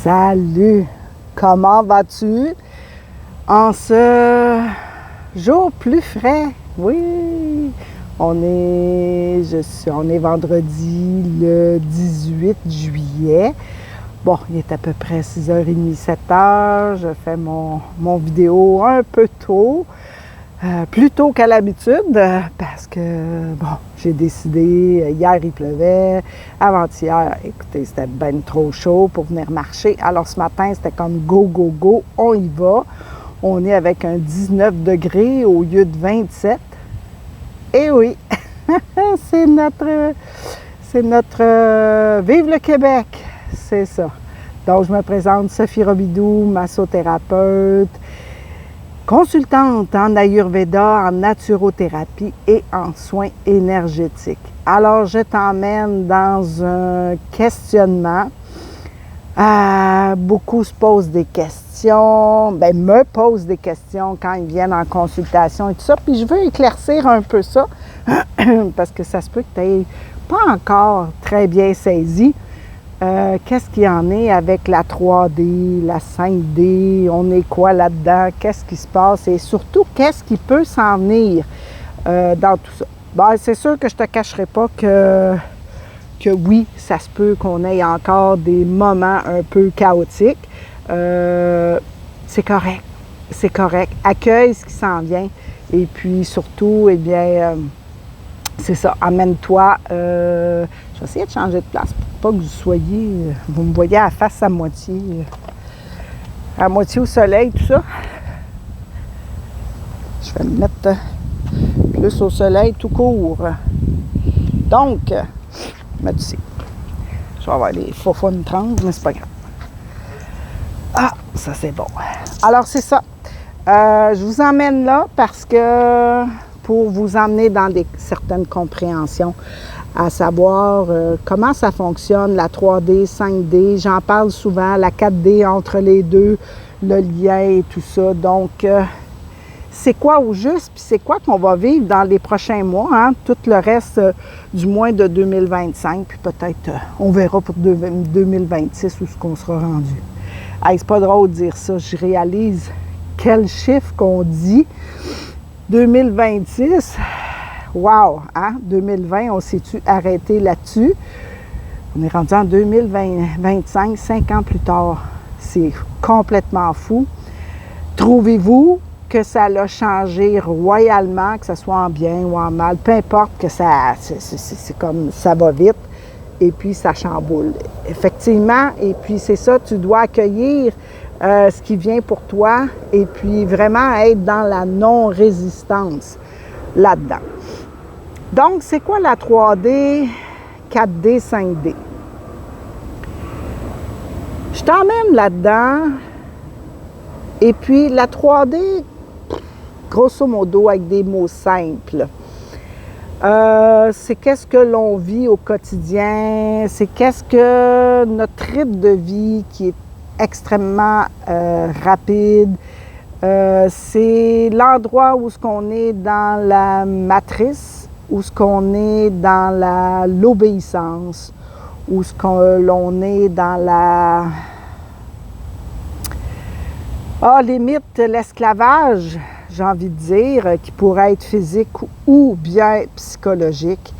Salut! Comment vas-tu? En ce jour plus frais, oui! On est vendredi le 18 juillet. Bon, il est à peu près 6h30, 7h. Je fais mon vidéo un peu tôt. Plus tôt qu'à l'habitude, parce que, bon, j'ai décidé, hier il pleuvait, avant-hier, écoutez, c'était ben trop chaud pour venir marcher. Alors ce matin, c'était comme go, go, go, on y va. On est avec un 19 degrés au lieu de 27. Et oui, c'est notre Vive le Québec, c'est ça. Donc je me présente, Sophie Robidoux, massothérapeute, consultante en Ayurveda, en naturothérapie et en soins énergétiques. Alors, je t'emmène dans un questionnement. Beaucoup se posent des questions, me posent des questions quand ils viennent en consultation et tout ça. Puis je veux éclaircir un peu ça, parce que ça se peut que tu n'aies pas encore très bien saisi. Qu'est-ce qu'il y en est avec la 3D, la 5D, on est quoi là-dedans, qu'est-ce qui se passe et surtout, qu'est-ce qui peut s'en venir dans tout ça. Bien, c'est sûr que je ne te cacherai pas que oui, ça se peut qu'on ait encore des moments un peu chaotiques. C'est correct. Accueille ce qui s'en vient et puis surtout, eh bien, c'est ça, amène-toi. Je vais essayer de changer de place pour pas que vous me voyez à la face à moitié au soleil, tout ça. Je vais me mettre plus au soleil tout court. Donc, mettre ici. Je vais avoir les faux fun 30, mais c'est pas grave. Ah, ça c'est bon. Alors, c'est ça. Je vous emmène là parce que pour vous emmener dans certaines compréhensions, à savoir comment ça fonctionne, la 3D, 5D, j'en parle souvent, la 4D entre les deux, le lien et tout ça. Donc, c'est quoi au juste, puis c'est quoi qu'on va vivre dans les prochains mois, hein? Tout le reste du mois de 2025, puis peut-être on verra pour 2026 où ce qu'on sera rendu. Hey, c'est pas drôle de dire ça, je réalise quel chiffre qu'on dit. 2026, wow, hein? 2020, on s'est-tu arrêté là-dessus? On est rendu en 2025, 5 ans plus tard. C'est complètement fou. Trouvez-vous que ça l'a changé royalement, que ce soit en bien ou en mal, peu importe que c'est comme ça va vite, et puis ça chamboule. Effectivement, et puis c'est ça, tu dois accueillir ce qui vient pour toi et puis vraiment être dans la non-résistance là-dedans. Donc, c'est quoi la 3D, 4D, 5D? Je t'emmène là-dedans et puis la 3D, grosso modo, avec des mots simples. C'est qu'est-ce que l'on vit au quotidien, c'est qu'est-ce que notre rythme de vie qui est extrêmement rapide. C'est l'endroit où ce qu'on est dans la matrice, où ce qu'on est dans l'obéissance, où ce qu'on l'on est dans la limite l'esclavage, j'ai envie de dire, qui pourrait être physique ou bien psychologique.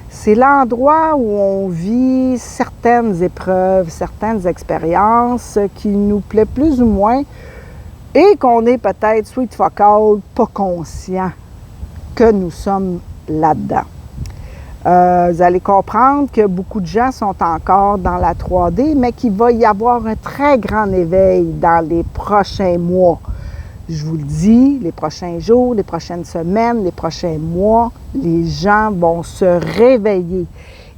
C'est l'endroit où on vit certaines épreuves, certaines expériences qui nous plaît plus ou moins et qu'on est peut-être sweet fuck all, pas conscient que nous sommes là-dedans. Vous allez comprendre que beaucoup de gens sont encore dans la 3D, mais qu'il va y avoir un très grand éveil dans les prochains mois. Je vous le dis, les prochains jours, les prochaines semaines, les prochains mois, les gens vont se réveiller.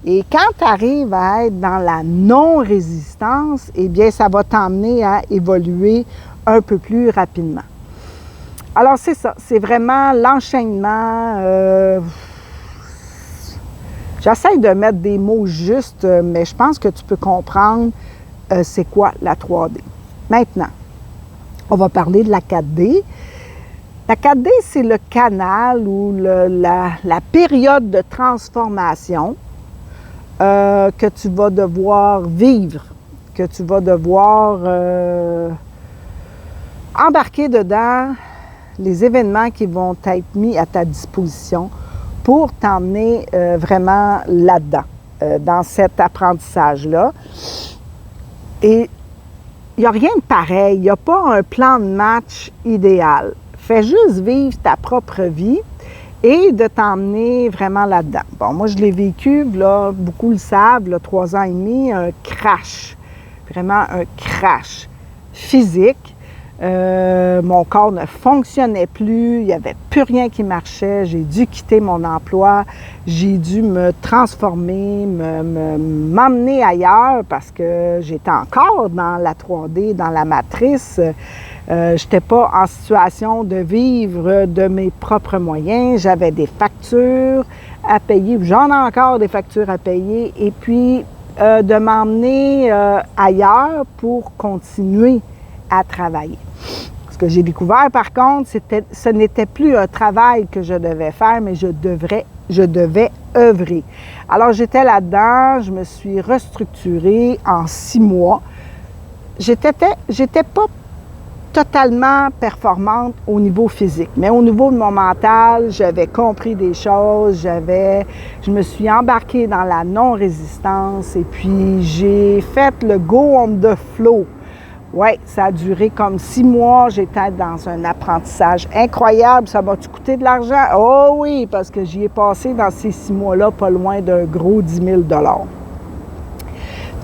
Et quand tu arrives à être dans la non-résistance, eh bien, ça va t'emmener à évoluer un peu plus rapidement. Alors, c'est ça, c'est vraiment l'enchaînement. J'essaie de mettre des mots justes, mais je pense que tu peux comprendre c'est quoi la 3D. Maintenant, on va parler de la 4D. La 4D, c'est le canal ou la période de transformation que tu vas devoir vivre, que tu vas devoir embarquer dedans les événements qui vont être mis à ta disposition pour t'emmener vraiment là-dedans, dans cet apprentissage-là. Et il n'y a rien de pareil, il n'y a pas un plan de match idéal. Fais juste vivre ta propre vie et de t'emmener vraiment là-dedans. Bon, moi, je l'ai vécu, là, beaucoup le savent, là, 3 ans et demi, un crash, vraiment un crash physique. Mon corps ne fonctionnait plus, il n'y avait plus rien qui marchait, j'ai dû quitter mon emploi, j'ai dû me transformer, m'emmener ailleurs parce que j'étais encore dans la 3D, dans la matrice. Je n'étais pas en situation de vivre de mes propres moyens, j'avais des factures à payer, j'en ai encore des factures à payer, et puis de m'emmener ailleurs pour continuer à travailler. Ce que j'ai découvert, par contre, ce n'était plus un travail que je devais faire, mais je devais œuvrer. Alors, j'étais là-dedans, je me suis restructurée en 6 mois. J'étais pas totalement performante au niveau physique, mais au niveau de mon mental, j'avais compris des choses, je me suis embarquée dans la non-résistance et puis j'ai fait le go on the flow. Oui, ça a duré comme 6 mois. J'étais dans un apprentissage incroyable. Ça m'a-tu coûté de l'argent? Oh oui, parce que j'y ai passé dans ces 6 mois-là pas loin d'un gros 10 000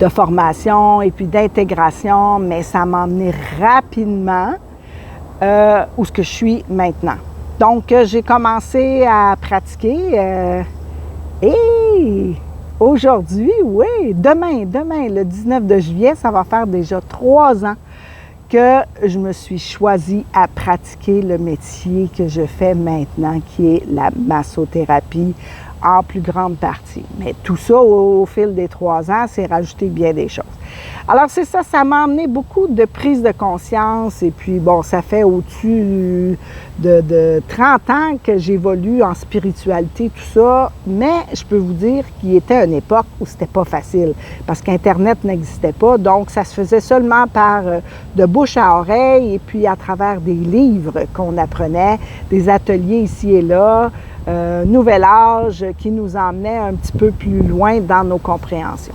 de formation et puis d'intégration, mais ça m'a emmené rapidement où ce que je suis maintenant. Donc, j'ai commencé à pratiquer et aujourd'hui, oui, demain, le 19 de juillet, ça va faire déjà 3 ans que je me suis choisie à pratiquer le métier que je fais maintenant, qui est la massothérapie en plus grande partie. Mais tout ça, au fil des 3 ans, c'est rajouté bien des choses. Alors c'est ça, ça m'a amené beaucoup de prise de conscience et puis bon, ça fait au-dessus de 30 ans que j'évolue en spiritualité, tout ça, mais je peux vous dire qu'il y était une époque où c'était pas facile parce qu'Internet n'existait pas, donc ça se faisait seulement par de bouche à oreille et puis à travers des livres qu'on apprenait, des ateliers ici et là, nouvel âge qui nous emmenait un petit peu plus loin dans nos compréhensions.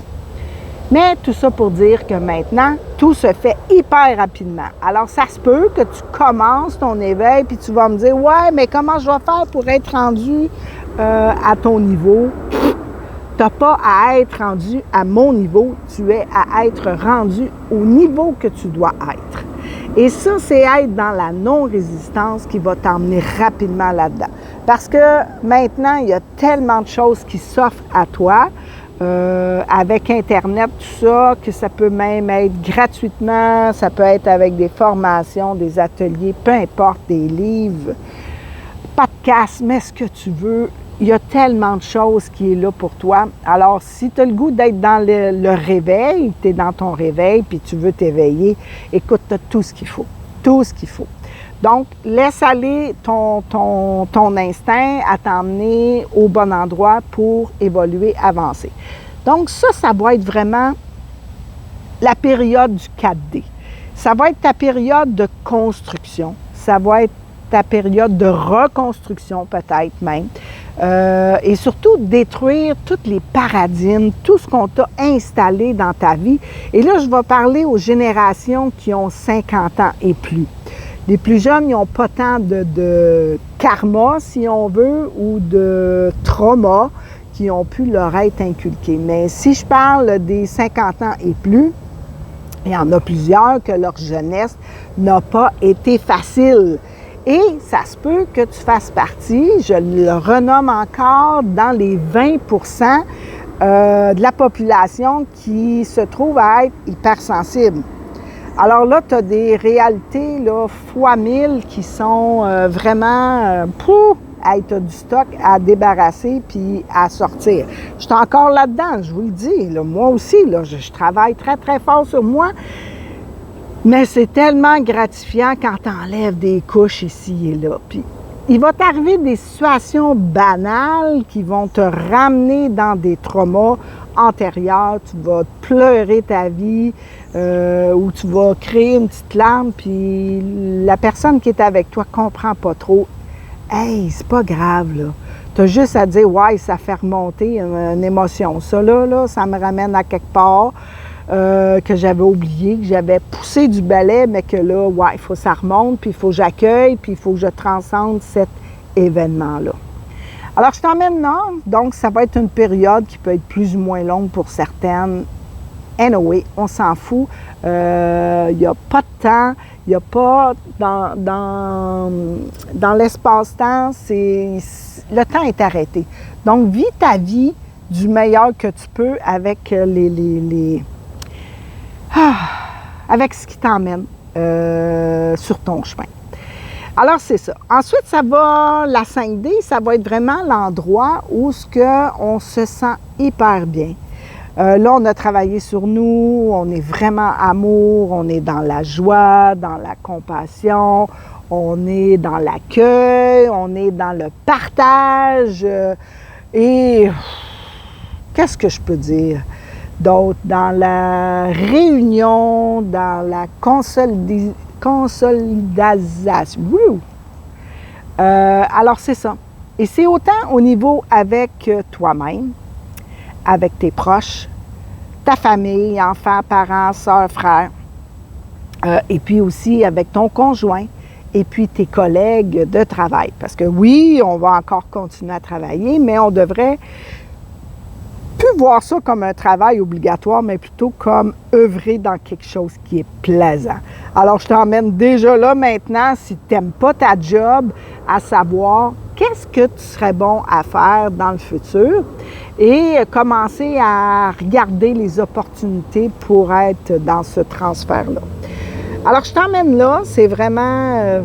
Mais tout ça pour dire que maintenant, tout se fait hyper rapidement. Alors, ça se peut que tu commences ton éveil puis tu vas me dire « Ouais, mais comment je vais faire pour être rendu à ton niveau? » Tu n'as pas à être rendu à mon niveau, tu es à être rendu au niveau que tu dois être. Et ça, c'est être dans la non-résistance qui va t'emmener rapidement là-dedans. Parce que maintenant, il y a tellement de choses qui s'offrent à toi, avec Internet, tout ça, que ça peut même être gratuitement, ça peut être avec des formations, des ateliers, peu importe, des livres, podcasts, mets ce que tu veux. Il y a tellement de choses qui est là pour toi. Alors, si tu as le goût d'être dans le réveil, tu es dans ton réveil, puis tu veux t'éveiller, écoute, tu as tout ce qu'il faut. Tout ce qu'il faut. Donc, laisse aller ton instinct à t'emmener au bon endroit pour évoluer, avancer. Donc, ça va être vraiment la période du 4D. Ça va être ta période de construction. Ça va être ta période de reconstruction, peut-être même. Et surtout, détruire tous les paradigmes, tout ce qu'on t'a installé dans ta vie. Et là, je vais parler aux générations qui ont 50 ans et plus. Les plus jeunes, ils n'ont pas tant de karma, si on veut, ou de trauma qui ont pu leur être inculqués. Mais si je parle des 50 ans et plus, il y en a plusieurs que leur jeunesse n'a pas été facile. Et ça se peut que tu fasses partie, je le renomme encore, dans les 20 de la population qui se trouve à être hypersensible. Alors là, tu as des réalités là, fois 1000 qui sont vraiment tu as du stock à débarrasser puis à sortir. Je suis encore là-dedans, je vous le dis. Là, moi aussi, là, je travaille très, très fort sur moi. Mais c'est tellement gratifiant quand tu enlèves des couches ici et là. Puis, il va t'arriver des situations banales qui vont te ramener dans des traumas antérieure, tu vas pleurer ta vie ou tu vas créer une petite larme, puis la personne qui est avec toi ne comprend pas trop. Hey, c'est pas grave, là. Tu as juste à dire, ouais, ça fait remonter une émotion. Ça, là, ça me ramène à quelque part que j'avais oublié, que j'avais poussé du balai, mais que là, ouais, il faut que ça remonte, puis il faut que j'accueille, puis il faut que je transcende cet événement-là. Alors, je t'emmène là, donc ça va être une période qui peut être plus ou moins longue pour certaines. Anyway, on s'en fout. Il n'y a pas de temps, il n'y a pas dans l'espace-temps, le temps est arrêté. Donc, vis ta vie du meilleur que tu peux avec avec ce qui t'emmène sur ton chemin. Alors, c'est ça. Ensuite, la 5D, ça va être vraiment l'endroit où on se sent hyper bien. Là, on a travaillé sur nous, on est vraiment amour, on est dans la joie, dans la compassion, on est dans l'accueil, on est dans le partage et qu'est-ce que je peux dire d'autre? Dans la réunion, dans la consolidation. Alors, c'est ça. Et c'est autant au niveau avec toi-même, avec tes proches, ta famille, enfants, parents, sœurs, frères, et puis aussi avec ton conjoint, et puis tes collègues de travail. Parce que oui, on va encore continuer à travailler, mais on devrait plus voir ça comme un travail obligatoire, mais plutôt comme œuvrer dans quelque chose qui est plaisant. Alors, je t'emmène déjà là maintenant, si tu n'aimes pas ta job, à savoir qu'est-ce que tu serais bon à faire dans le futur et commencer à regarder les opportunités pour être dans ce transfert-là. Alors, je t'emmène là, c'est vraiment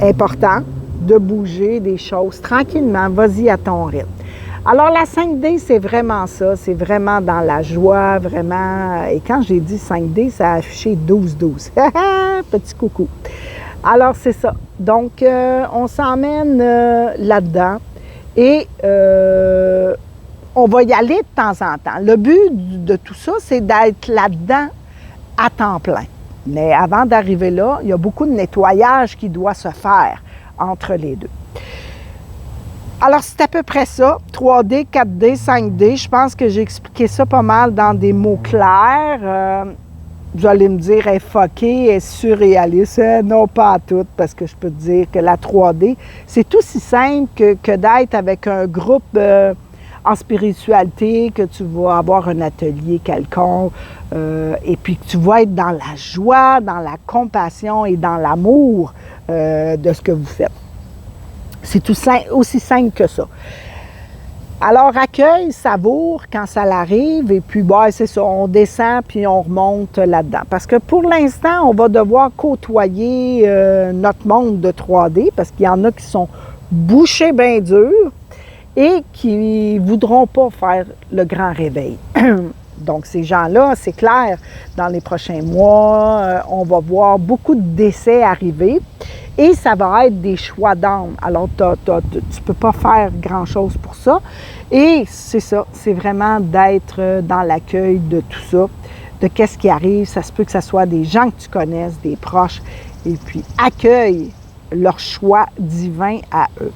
important de bouger des choses tranquillement, vas-y à ton rythme. Alors, la 5D, c'est vraiment ça, c'est vraiment dans la joie, vraiment, et quand j'ai dit 5D, ça a affiché 12-12. Petit coucou. Alors, c'est ça. Donc, on s'emmène là-dedans et on va y aller de temps en temps. Le but de tout ça, c'est d'être là-dedans à temps plein. Mais avant d'arriver là, il y a beaucoup de nettoyage qui doit se faire entre les deux. Alors, c'est à peu près ça, 3D, 4D, 5D. Je pense que j'ai expliqué ça pas mal dans des mots clairs. Vous allez me dire, est fucké, est surréaliste. Non, pas à tout, parce que je peux te dire que la 3D, c'est aussi simple que d'être avec un groupe en spiritualité, que tu vas avoir un atelier quelconque, et puis que tu vas être dans la joie, dans la compassion et dans l'amour de ce que vous faites. C'est aussi simple que ça. Alors, accueille, savoure quand ça l'arrive, et puis, c'est ça, on descend, puis on remonte là-dedans. Parce que pour l'instant, on va devoir côtoyer notre monde de 3D, parce qu'il y en a qui sont bouchés bien durs et qui ne voudront pas faire le grand réveil. Donc, ces gens-là, c'est clair, dans les prochains mois, on va voir beaucoup de décès arriver. Et ça va être des choix d'âme. Alors, tu ne peux pas faire grand-chose pour ça. Et c'est ça, c'est vraiment d'être dans l'accueil de tout ça, de qu'est-ce qui arrive. Ça se peut que ce soit des gens que tu connaisses, des proches, et puis accueille leur choix divin à eux.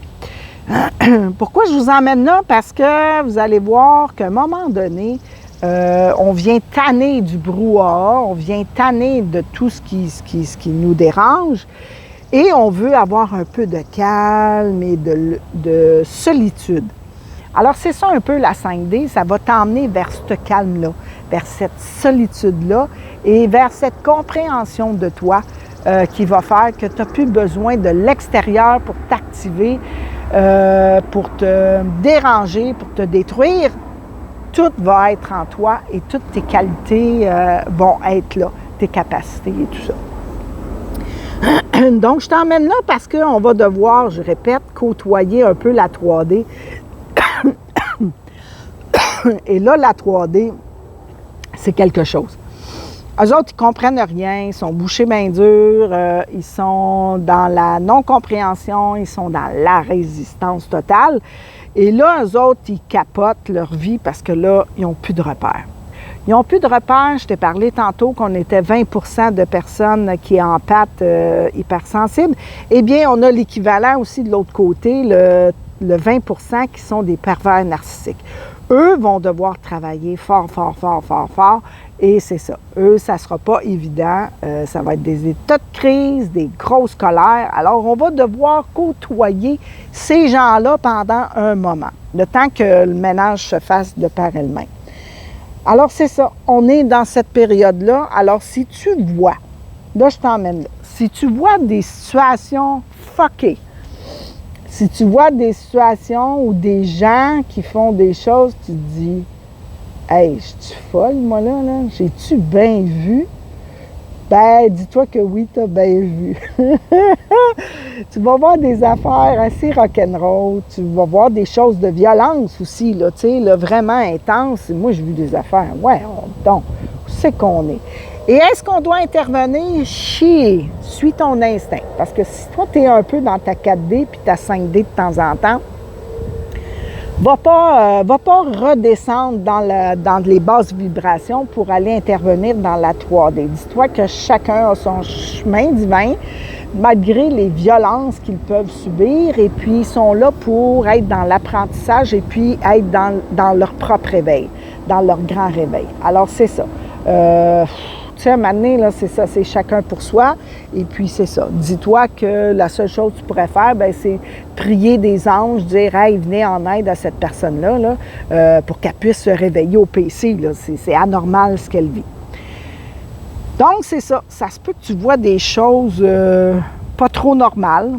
Pourquoi je vous emmène là? Parce que vous allez voir qu'à un moment donné, on vient tanner du brouhaha, on vient tanner de tout ce qui nous dérange. Et on veut avoir un peu de calme et de solitude. Alors, c'est ça un peu la 5D, ça va t'emmener vers ce calme-là, vers cette solitude-là et vers cette compréhension de toi qui va faire que tu n'as plus besoin de l'extérieur pour t'activer, pour te déranger, pour te détruire. Tout va être en toi et toutes tes qualités vont être là, tes capacités et tout ça. Donc, je t'emmène là parce qu'on va devoir, je répète, côtoyer un peu la 3D. Et là, la 3D, c'est quelque chose. Eux autres, ils ne comprennent rien, ils sont bouchés bien durs, ils sont dans la non-compréhension, ils sont dans la résistance totale. Et là, eux autres, ils capotent leur vie parce que là, ils n'ont plus de repères. Ils n'ont plus de repères. Je t'ai parlé tantôt qu'on était 20 de personnes qui ont empathes hypersensibles. Eh bien, on a l'équivalent aussi de l'autre côté, le 20 qui sont des pervers narcissiques. Eux vont devoir travailler fort, fort, fort, fort, fort. Et c'est ça. Eux, ça ne sera pas évident. Ça va être des états de crise, des grosses colères. Alors, on va devoir côtoyer ces gens-là pendant un moment, le temps que le ménage se fasse de par elle-même. Alors, c'est ça. On est dans cette période-là. Alors, si tu vois, là, je t'emmène là, si tu vois des situations fuckées, si tu vois des situations où des gens qui font des choses, tu te dis, hey, je suis folle, moi, là? J'ai-tu bien vu? Ben, dis-toi que oui, t'as bien vu. Tu vas voir des affaires assez rock'n'roll, tu vas voir des choses de violence aussi, là, tu sais, là, vraiment intenses. Moi, j'ai vu des affaires. Ouais, donc, où c'est qu'on est? Et est-ce qu'on doit intervenir? Chier! Suis ton instinct. Parce que si toi, tu es un peu dans ta 4D puis ta 5D de temps en temps, va pas redescendre dans les basses vibrations pour aller intervenir dans la 3D. Dis-toi que chacun a son chemin divin, malgré les violences qu'ils peuvent subir, et puis ils sont là pour être dans l'apprentissage et puis être dans leur propre réveil, dans leur grand réveil. Alors, c'est ça. Tu sais, à un moment donné, là, c'est ça, c'est chacun pour soi. Et puis, c'est ça. Dis-toi que la seule chose que tu pourrais faire, bien, c'est prier des anges, dire « Hey, venez en aide à cette personne-là, là, pour qu'elle puisse se réveiller au PC. » C'est anormal ce qu'elle vit. Donc, c'est ça. Ça se peut que tu vois des choses pas trop normales.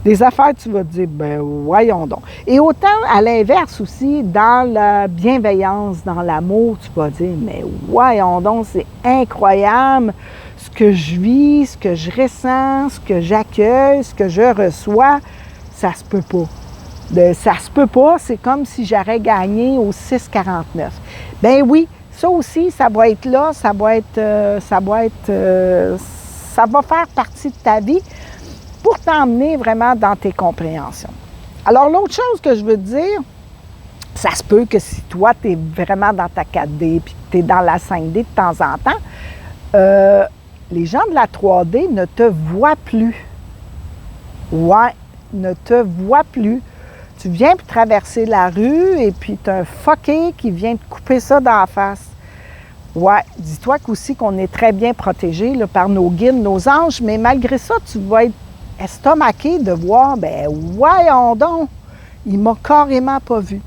Des affaires, tu vas te dire, ben voyons donc. Et autant à l'inverse aussi, dans la bienveillance, dans l'amour, tu vas dire, mais voyons donc, c'est incroyable ce que je vis, ce que je ressens, ce que j'accueille, ce que je reçois. Ça se peut pas. Ça se peut pas, c'est comme si j'aurais gagné au 6,49. Ben oui, ça aussi, ça va être là, ça va faire partie de ta vie, pour t'emmener vraiment dans tes compréhensions. Alors, l'autre chose que je veux te dire, ça se peut que si toi, tu es vraiment dans ta 4D puis que tu es dans la 5D de temps en temps, les gens de la 3D ne te voient plus. Ouais, ne te voient plus. Tu viens pour traverser la rue et puis tu as un fucké qui vient te couper ça dans la face. Ouais, dis-toi qu'aussi qu'on est très bien protégé là, par nos guides, nos anges, mais malgré ça, tu vas être estomaqué de voir, ben voyons donc, il m'a carrément pas vu.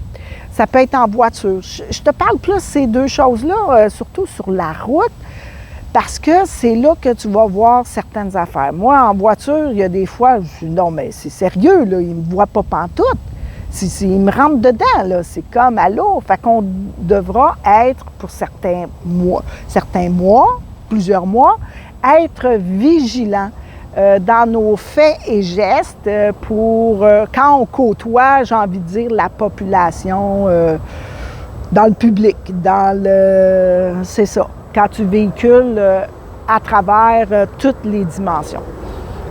Ça peut être en voiture. Je te parle plus de ces deux choses-là, surtout sur la route, parce que c'est là que tu vas voir certaines affaires. Moi, en voiture, il y a des fois, je dis, non, mais c'est sérieux, là, il ne me voit pas pantoute. Il me rentre dedans, là, c'est comme allô. Fait qu'on devra être, pour certains mois, plusieurs mois, être vigilant dans nos faits et gestes pour quand on côtoie, j'ai envie de dire, la population dans le public, c'est ça, quand tu véhicules à travers toutes les dimensions.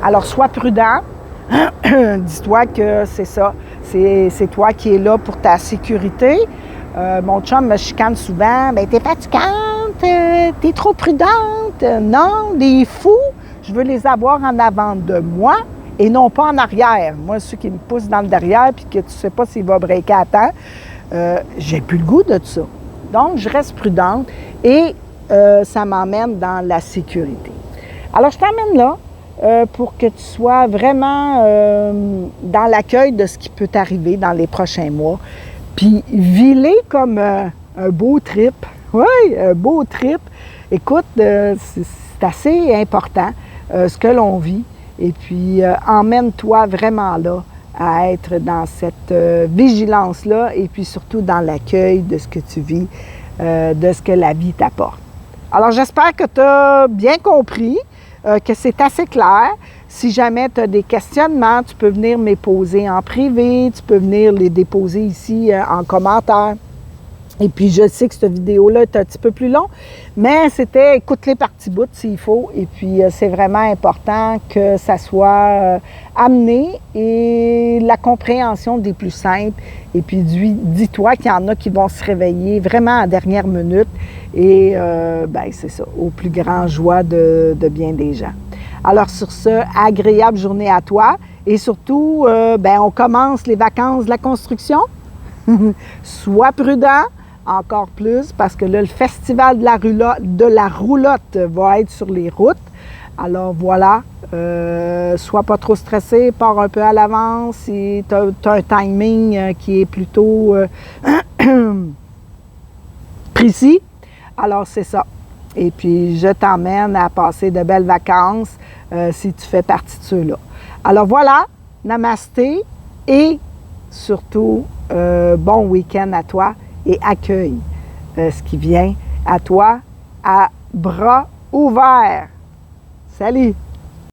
Alors, sois prudent, dis-toi que c'est ça, c'est toi qui es là pour ta sécurité. Mon chum me chicane souvent, « Bien, t'es fatigante, t'es trop prudente. » Non, les fous, je veux les avoir en avant de moi et non pas en arrière. Moi, ceux qui me poussent dans le derrière puis que tu ne sais pas s'il va breaker à temps, j'ai plus le goût de tout ça. Donc, je reste prudente et ça m'emmène dans la sécurité. Alors, je t'emmène là pour que tu sois vraiment dans l'accueil de ce qui peut t'arriver dans les prochains mois. Puis, vis-les comme un beau trip. Oui, un beau trip. Écoute, c'est assez important. Ce que l'on vit, et puis emmène-toi vraiment là à être dans cette vigilance-là et puis surtout dans l'accueil de ce que tu vis, de ce que la vie t'apporte. Alors j'espère que tu as bien compris, que c'est assez clair. Si jamais tu as des questionnements, tu peux venir me les poser en privé, tu peux venir les déposer ici en commentaire. Et puis, je sais que cette vidéo-là est un petit peu plus longue, mais c'était écoute-les par petits bouts s'il faut. Et puis, c'est vraiment important que ça soit amené et la compréhension des plus simples. Et puis, dis-toi qu'il y en a qui vont se réveiller vraiment à dernière minute. Et ben c'est ça, au plus grand joie de bien des gens. Alors, sur ce, agréable journée à toi. Et surtout, ben, on commence les vacances de la construction. Sois prudent. Encore plus, parce que là, le festival de la roulotte va être sur les routes. Alors voilà, sois pas trop stressé, pars un peu à l'avance et tu as un timing qui est plutôt précis. Alors c'est ça. Et puis, je t'emmène à passer de belles vacances si tu fais partie de ceux-là. Alors voilà, namasté et surtout, bon week-end à toi. Et accueille ce qui vient à toi à bras ouverts. Salut!